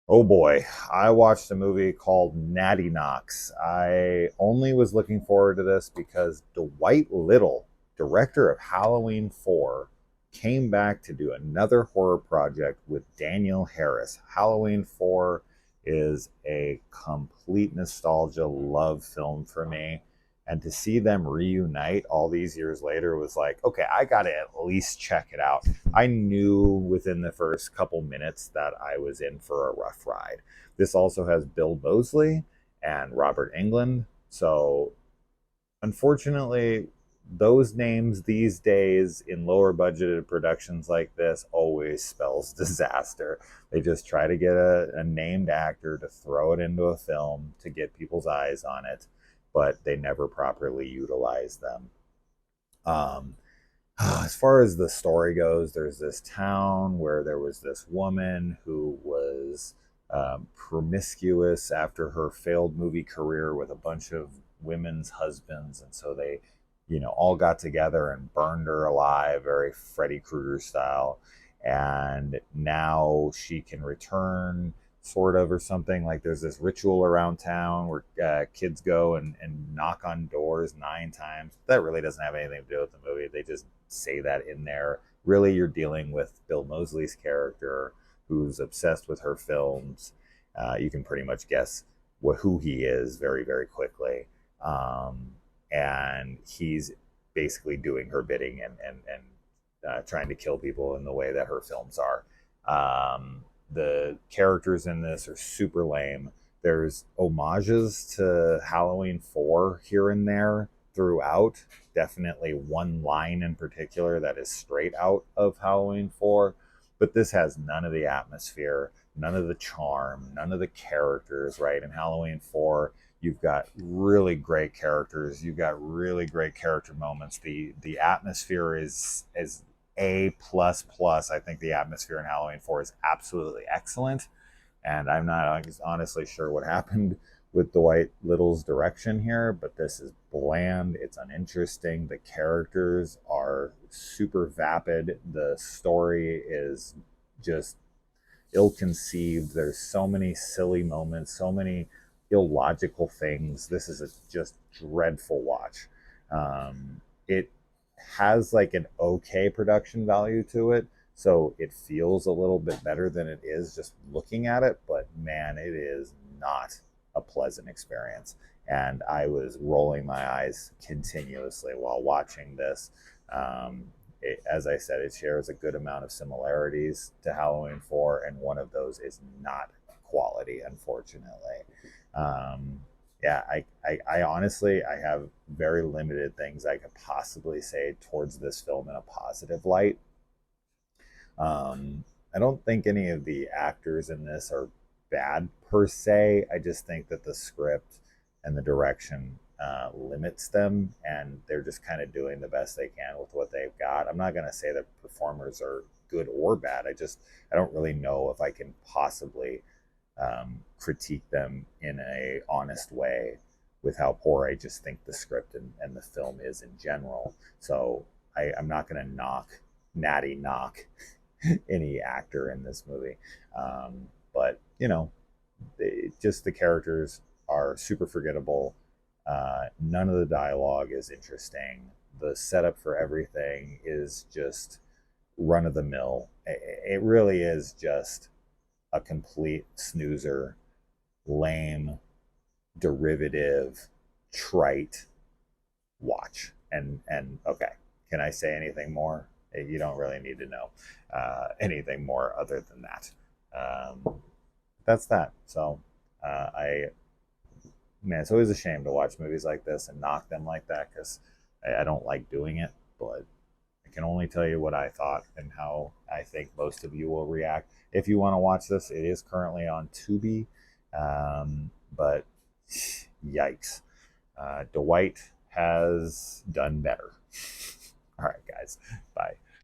Oh boy, I watched a movie called Natty. I only was looking forward to this because Dwight Little, director of Halloween 4, came back to do another horror project with Danielle Harris. Halloween 4 is a complete nostalgia love film for me. And to see them reunite all these years later was like, okay, I got to at least check it out. I knew within the first couple minutes that I was in for a rough ride. This also has Bill Moseley and Robert Englund. So, unfortunately, those names these days in lower budgeted productions like this always spells disaster. They just try to get a named actor to throw it into a film to get people's eyes on it, but they never properly utilize them. Um, as far as the story goes, there's this town where there was this woman who was promiscuous after her failed movie career with a bunch of women's husbands. And so they, all got together and burned her alive, very Freddy Krueger style. And now she can return, sort of, or something. Like there's this ritual around town where kids go and knock on doors 9 times. That really doesn't have anything to do with the movie. They just say that in there. Really, you're dealing with Bill Moseley's character, who's obsessed with her films. You can pretty much guess who he is very, very quickly. And he's basically doing her bidding and trying to kill people in the way that her films are. The characters in this are super lame. There's homages to Halloween 4 here and there throughout. Definitely one line in particular that is straight out of Halloween 4, but this has none of the atmosphere, none of the charm, none of the characters, right? In Halloween 4, you've got really great characters, you've got really great character moments. The atmosphere is A plus plus. I think the atmosphere in Halloween 4 is absolutely excellent, and I'm not honestly sure what happened with Dwight Little's direction here, but this is bland. It's uninteresting. The characters are super vapid. The story is just ill conceived. There's so many silly moments, so many illogical things. This is a just dreadful watch. It has like an okay production value to it, so it feels a little bit better than it is just looking at it, but man, it is not a pleasant experience. And I was rolling my eyes continuously while watching this. As I said, it shares a good amount of similarities to Halloween 4, and one of those is not quality, unfortunately. Yeah, I honestly, I have very limited things I could possibly say towards this film in a positive light. I don't think any of the actors in this are bad per se. I just think that the script and the direction limits them, and they're just kind of doing the best they can with what they've got. I'm not going to say that performers are good or bad. I don't really know if I can possibly critique them in a honest way with how poor I just think the script and the film is in general. So I'm not going to knock any actor in this movie. But just the characters are super forgettable. None of the dialogue is interesting. The setup for everything is just run of the mill. It really is just a complete snoozer, lame, derivative, trite watch. And okay, can I say anything more? You don't really need to know anything more other than that. That's that. So I man, it's always a shame to watch movies like this and knock them like that because I don't like doing it, but I can only tell you what I thought and how I think most of you will react. If you want to watch this, it is currently on Tubi, but yikes. Dwight has done better. All right, guys. Bye.